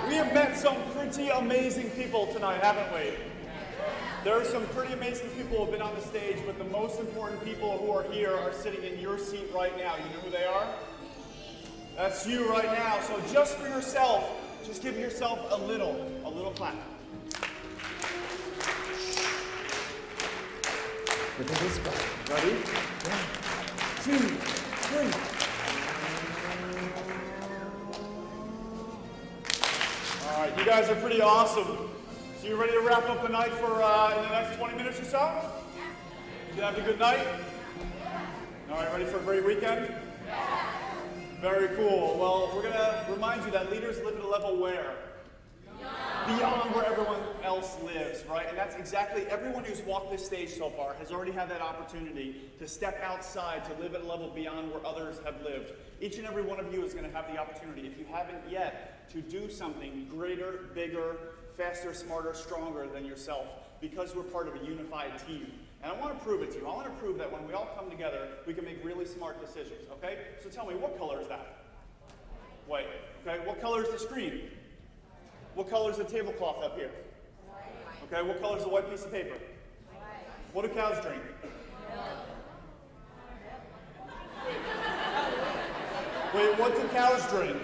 We have met some pretty amazing people tonight, haven't we? There are some pretty amazing people who have been on the stage, but the most important people who are here are sitting in your seat right now. You know who they are? That's you right now. So just for yourself, just give yourself a little clap. Look at this guy. Ready? 1, 2, 3. All right, you guys are pretty awesome. So you ready to wrap up the night for in the next 20 minutes or so? Yeah. You having a good night? All right, ready for a great weekend? Yeah. Very cool. Well, we're gonna remind you that leaders live at a level where? Beyond where everyone else lives, right? And that's exactly, everyone who's walked this stage so far has already had that opportunity to step outside, to live at a level beyond where others have lived. Each and every one of you is going to have the opportunity, if you haven't yet, to do something greater, bigger, faster, smarter, stronger than yourself, because we're part of a unified team. And I want to prove it to you. I want to prove that when we all come together, we can make really smart decisions, okay? So tell me, what color is that? White. Okay, what color is the screen? What color is the tablecloth up here? Okay, what color is the white piece of paper? What do cows drink? Wait, what do cows drink?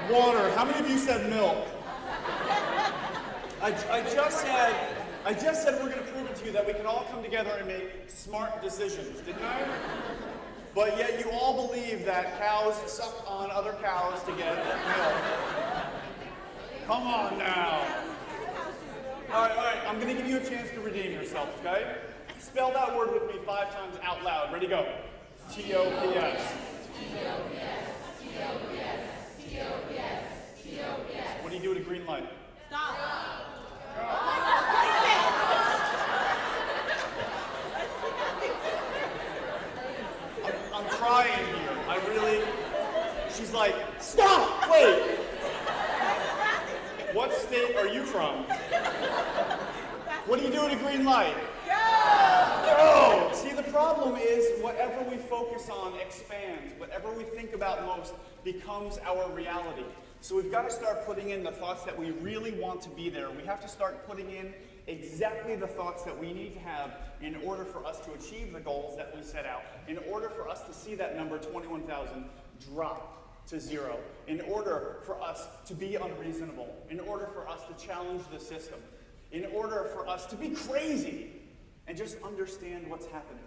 Water. How many of you said milk? I just said we're going to prove it to you that we can all come together and make smart decisions, didn't I? But yet you all believe that cows suck on other cows to get milk. Come on now. All right, I'm going to give you a chance to redeem yourself, okay? Spell that word with me 5 times out loud. Ready, go. T-O-P-S. T-O-P-S. T-O-P-S. T-O-P-S. T-O-P-S. What do you do at a green light? Stop. I'm trying here. She's like, stop, wait. What state are you from? What do you do at a green light? Go! See, the problem is whatever we focus on expands. Whatever we think about most becomes our reality. So we've got to start putting in the thoughts that we really want to be there. We have to start putting in exactly the thoughts that we need to have in order for us to achieve the goals that we set out, in order for us to see that number 21,000 drop to 0, in order for us to be unreasonable, in order for us to challenge the system, in order for us to be crazy and just understand what's happening.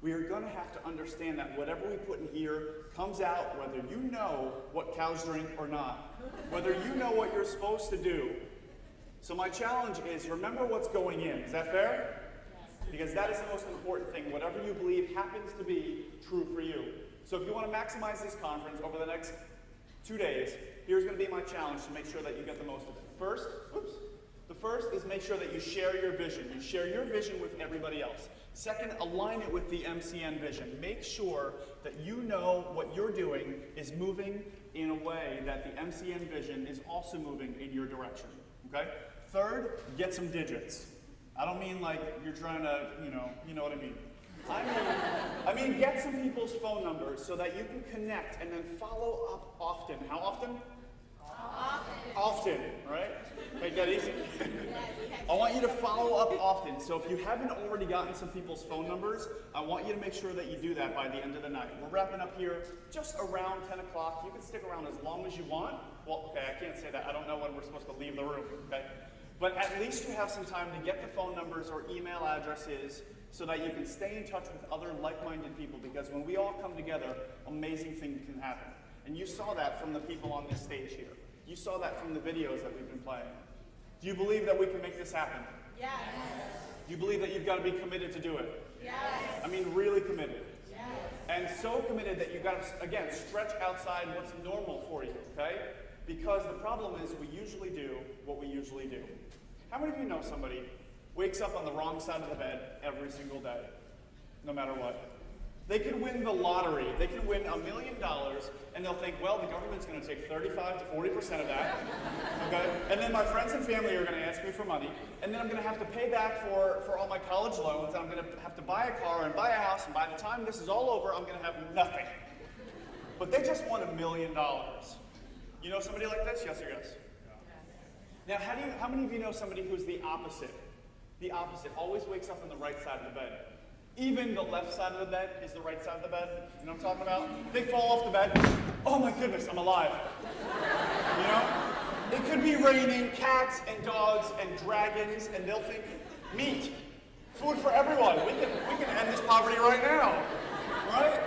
We are going to have to understand that whatever we put in here comes out whether you know what cows drink or not, whether you know what you're supposed to do. So my challenge is, remember what's going in. Is that fair? Because that is the most important thing. Whatever you believe happens to be true for you. So if you want to maximize this conference over the next 2 days, here's going to be my challenge to make sure that you get the most of it. The first is make sure that you share your vision. You share your vision with everybody else. Second, align it with the MCN vision. Make sure that you know what you're doing is moving in a way that the MCN vision is also moving in your direction. Okay? Third, get some digits. I don't mean like you're trying to, you know what I mean. I mean, get some people's phone numbers so that you can connect and then follow up often. How often? Often, right? Make that easy. I want you to follow up often. So if you haven't already gotten some people's phone numbers, I want you to make sure that you do that by the end of the night. We're wrapping up here just around 10 o'clock. You can stick around as long as you want. Well, okay, I can't say that. I don't know when we're supposed to leave the room, okay? But at least you have some time to get the phone numbers or email addresses so that you can stay in touch with other like-minded people, because when we all come together, amazing things can happen. And you saw that from the people on this stage here. You saw that from the videos that we've been playing. Do you believe that we can make this happen? Yes. Do you believe that you've got to be committed to do it? Yes. I mean, really committed. Yes. And so committed that you've got to, again, stretch outside what's normal for you, okay? Because the problem is we usually do what we usually do. How many of you know somebody wakes up on the wrong side of the bed every single day, no matter what? They could win the lottery. They could win $1 million, and they'll think, well, the government's going to take 35 to 40% of that, okay? And then my friends and family are going to ask me for money, and then I'm going to have to pay back for all my college loans, and I'm going to have to buy a car and buy a house, and by the time this is all over, I'm going to have nothing. But they just won $1 million. know somebody like this? Yes or yes? Now, how many of you know somebody who's the opposite? The opposite, always wakes up on the right side of the bed. Even the left side of the bed is the right side of the bed. You know what I'm talking about? They fall off the bed. Oh my goodness, I'm alive. You know? It could be raining, cats and dogs and dragons, and they'll think, meat, food for everyone. We can end this poverty right now, right?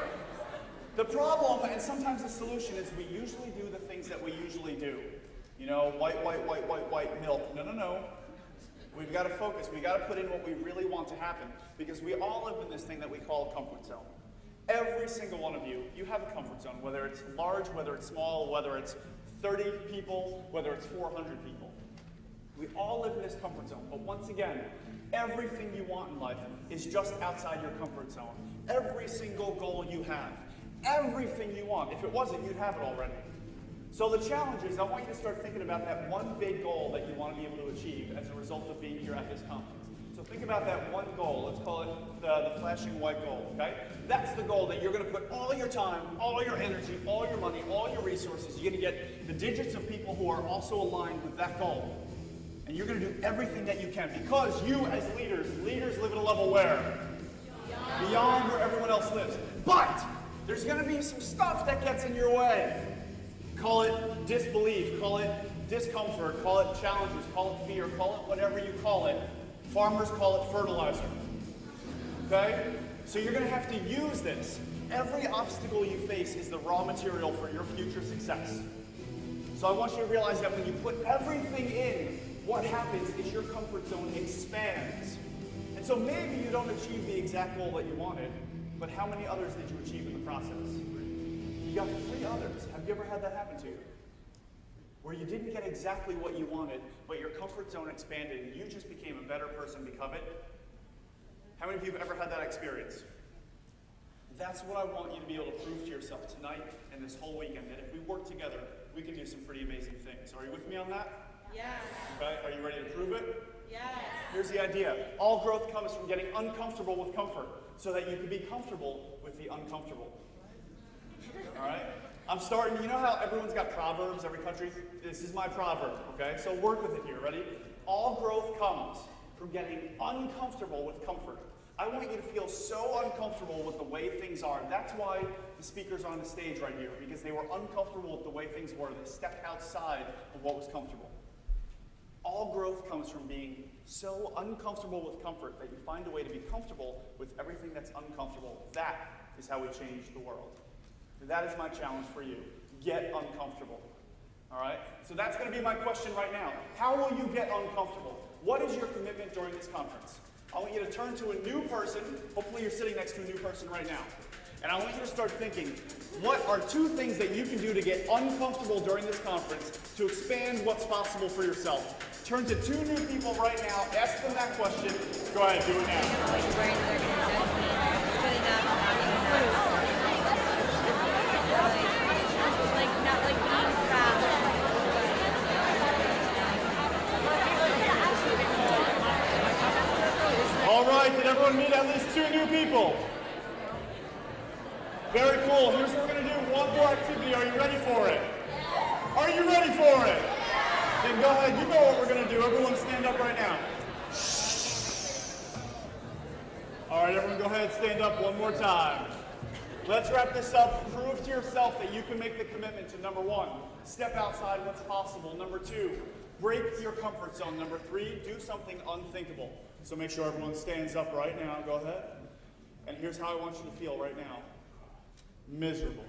The problem, and sometimes the solution, is we usually do the things that we usually do. You know, white milk. No. We've got to focus. We've got to put in what we really want to happen, because we all live in this thing that we call a comfort zone. Every single one of you, you have a comfort zone, whether it's large, whether it's small, whether it's 30 people, whether it's 400 people. We all live in this comfort zone, but once again, everything you want in life is just outside your comfort zone. Every single goal you have, everything you want. If it wasn't, you'd have it already. So the challenge is, I want you to start thinking about that one big goal that you want to be able to achieve as a result of being here at this conference. So think about that one goal. Let's call it the flashing white goal, okay? That's the goal that you're going to put all your time, all your energy, all your money, all your resources. You're going to get the digits of people who are also aligned with that goal. And you're going to do everything that you can, because you as leaders live at a level where? Beyond where everyone else lives. But there's going to be some stuff that gets in your way. Call it disbelief, call it discomfort, call it challenges, call it fear, call it whatever you call it. Farmers call it fertilizer. Okay? So you're going to have to use this. Every obstacle you face is the raw material for your future success. So I want you to realize that when you put everything in, what happens is your comfort zone expands. And so maybe you don't achieve the exact goal that you wanted, but how many others did you achieve in the process? You got 3 others. Have you ever had that happen to you? Where you didn't get exactly what you wanted, but your comfort zone expanded and you just became a better person because of it? How many of you have ever had that experience? That's what I want you to be able to prove to yourself tonight and this whole weekend, that if we work together, we can do some pretty amazing things. Are you with me on that? Yes. Okay, are you ready to prove it? Yes. Here's the idea. All growth comes from getting uncomfortable with comfort, so that you can be comfortable with the uncomfortable. All right? I'm starting, you know how everyone's got proverbs, every country? This is my proverb, okay? So work with it here, ready? All growth comes from getting uncomfortable with comfort. I want you to feel so uncomfortable with the way things are. That's why the speakers are on the stage right here, because they were uncomfortable with the way things were. They stepped outside of what was comfortable. All growth comes from being so uncomfortable with comfort that you find a way to be comfortable with everything that's uncomfortable. That is how we change the world. That is my challenge for you. Get uncomfortable. All right? So that's going to be my question right now. How will you get uncomfortable? What is your commitment during this conference? I want you to turn to a new person. Hopefully you're sitting next to a new person right now. And I want you to start thinking, what are 2 things that you can do to get uncomfortable during this conference to expand what's possible for yourself? Turn to 2 new people right now. Ask them that question. Go ahead, do it now. All right, did everyone meet at least 2 new people? Very cool. Here's what we're going to do. One more activity. Are you ready for it? Are you ready for it? Then go ahead. You know what we're going to do. Everyone stand up right now. All right, everyone go ahead and stand up one more time. Let's wrap this up. Prove to yourself that you can make the commitment to number 1, step outside what's possible. Number 2, break your comfort zone. Number 3, do something unthinkable. So make sure everyone stands up right now. Go ahead. And here's how I want you to feel right now. Miserable.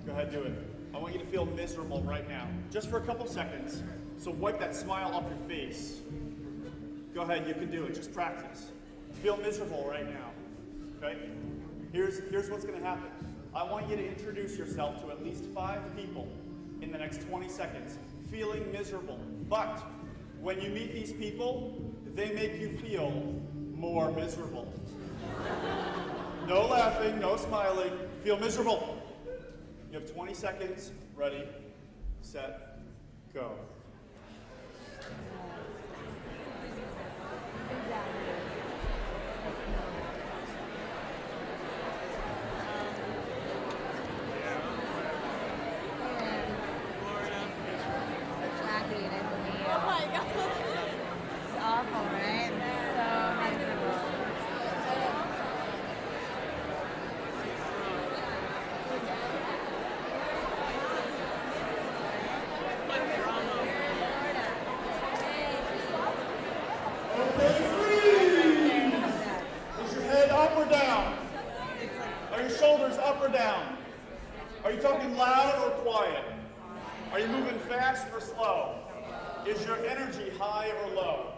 Go ahead, do it. I want you to feel miserable right now. Just for a couple seconds. So wipe that smile off your face. Go ahead, you can do it. Just practice. Feel miserable right now. Okay? Here's what's going to happen. I want you to introduce yourself to at least 5 people in the next 20 seconds, feeling miserable. But when you meet these people, they make you feel more miserable. No laughing, no smiling. Feel miserable. You have 20 seconds. Ready, set, go. Are you moving fast or slow? Is your energy high or low?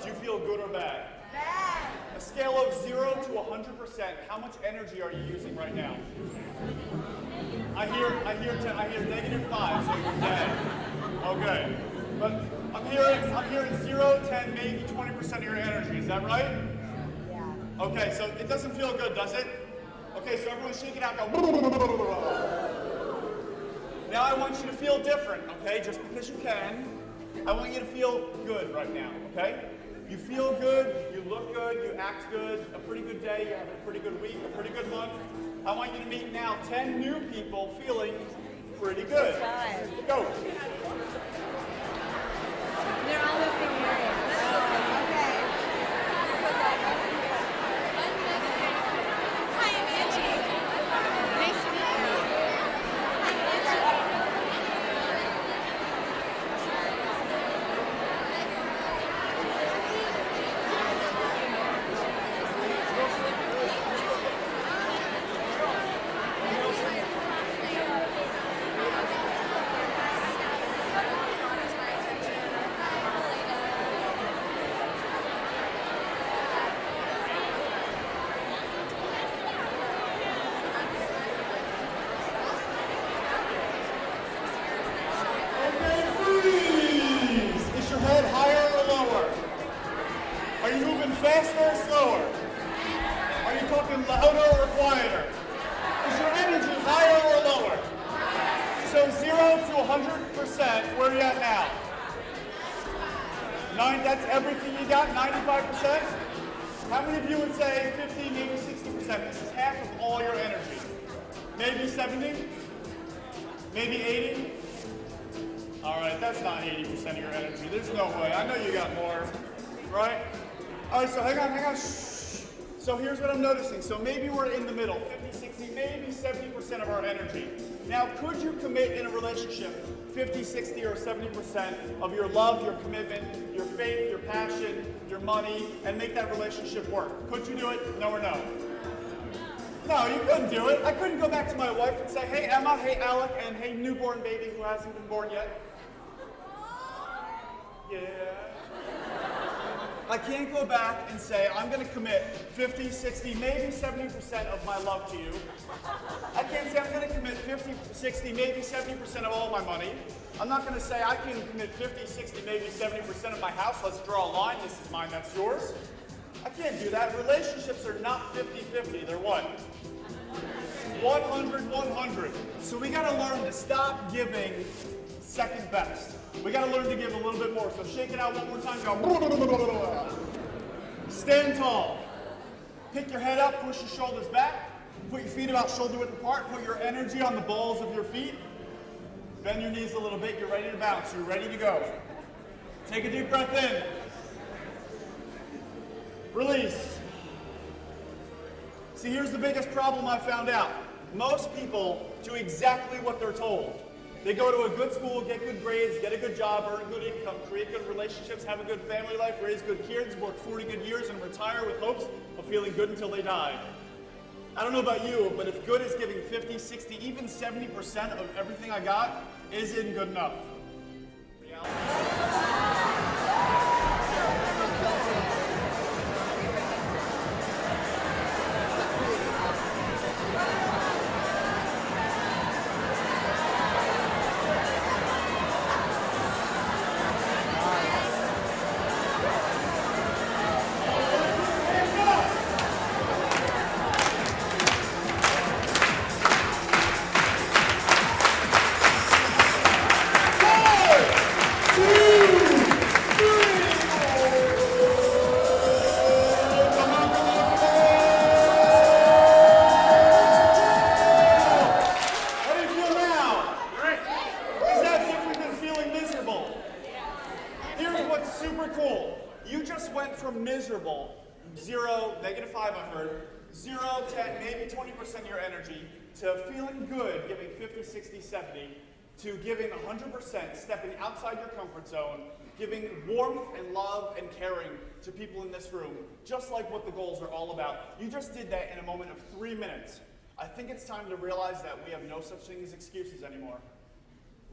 Do you feel good or bad? Bad. A scale of 0 to 100%, how much energy are you using right now? I hear -5, so you're dead. Okay. But I'm hearing 0, 10, maybe 20% of your energy. Is that right? Yeah. Okay, so it doesn't feel good, does it? Okay, so everyone shake it out. Go. Now I want you to feel different, okay? Just because you can. I want you to feel good right now, okay? You feel good, you look good, you act good, a pretty good day, you have a pretty good week, a pretty good month. I want you to meet now 10 new people feeling pretty good. Go. They're all the same area. Okay. Hi, I'm Angie. Nice to meet you. Hi, Angie. Faster or slower? Are you talking louder or quieter? Is your energy higher or lower? So 0 to 100%, where are you at now? That's everything you got, 95%? How many of you would say 50, maybe 60%? This is half of all your energy. Maybe 70? Maybe 80? All right, that's not 80% of your energy. There's no way. I know you got more, right? All right, so hang on. Shh. So here's what I'm noticing. So maybe we're in the middle, 50, 60, maybe 70% of our energy. Now, could you commit in a relationship 50, 60, or 70% of your love, your commitment, your faith, your passion, your money, and make that relationship work? Could you do it? No or no? No, you couldn't do it. I couldn't go back to my wife and say, hey, Emma, hey, Alec, and hey, newborn baby who hasn't been born yet. Yeah. I can't go back and say, I'm going to commit 50, 60, maybe 70% of my love to you. I can't say I'm going to commit 50, 60, maybe 70% of all my money. I'm not going to say I can commit 50, 60, maybe 70% of my house. Let's draw a line. This is mine, that's yours. I can't do that. Relationships are not 50-50. They're what? 100-100. So we got to learn to stop giving second best. We got to learn to give a little bit more. So shake it out one more time. Go. Stand tall. Pick your head up. Push your shoulders back. Put your feet about shoulder width apart. Put your energy on the balls of your feet. Bend your knees a little bit. You're ready to bounce. You're ready to go. Take a deep breath in. Release. See, here's the biggest problem I found out. Most people do exactly what they're told. They go to a good school, get good grades, get a good job, earn good income, create good relationships, have a good family life, raise good kids, work 40 good years, and retire with hopes of feeling good until they die. I don't know about you, but if good is giving 50, 60, even 70% of everything I got, isn't good enough. Miserable, 0, -5 I heard, 0, 10, maybe 20% of your energy, to feeling good, giving 50, 60, 70, to giving 100%, stepping outside your comfort zone, giving warmth and love and caring to people in this room, just like what the goals are all about. You just did that in a moment of 3 minutes. I think it's time to realize that we have no such thing as excuses anymore.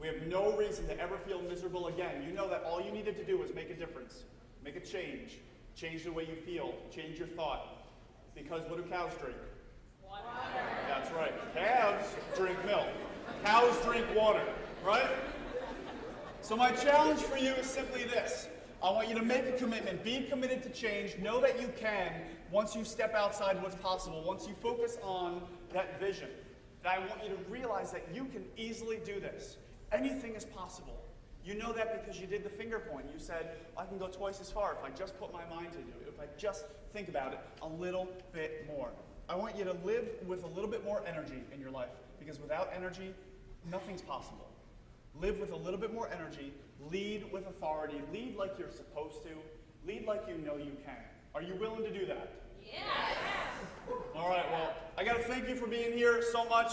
We have no reason to ever feel miserable again. You know that all you needed to do was make a difference, make a change, change the way you feel, change your thought. Because what do cows drink? Water. That's right. Calves drink milk. Cows drink water, right? So my challenge for you is simply this. I want you to make a commitment. Be committed to change. Know that you can once you step outside what's possible, once you focus on that vision. That I want you to realize that you can easily do this. Anything is possible. You know that because you did the finger point. You said, I can go twice as far if I just put my mind into it, if I just think about it a little bit more. I want you to live with a little bit more energy in your life, because without energy, nothing's possible. Live with a little bit more energy. Lead with authority. Lead like you're supposed to. Lead like you know you can. Are you willing to do that? Yes. All right, well, I got to thank you for being here so much.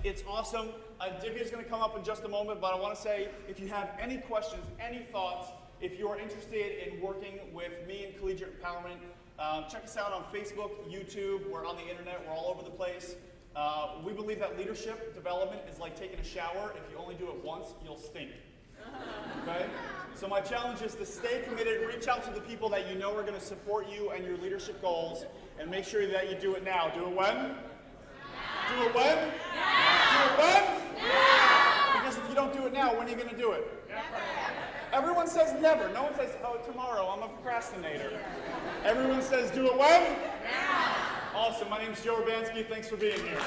It's awesome. Divya's going to come up in just a moment, but I want to say, if you have any questions, any thoughts, if you're interested in working with me in Collegiate Empowerment, check us out on Facebook, YouTube. We're on the internet. We're all over the place. We believe that leadership development is like taking a shower. If you only do it once, you'll stink. Okay? So my challenge is to stay committed, reach out to the people that you know are going to support you and your leadership goals, and make sure that you do it now. Do it when? Now. Do it when? Now. Do it when? Now. Because if you don't do it now, when are you going to do it? Never. Everyone says never. No one says, oh, tomorrow. I'm a procrastinator. Everyone says, do it when? Now. Awesome. My name's Joe Urbanski. Thanks for being here.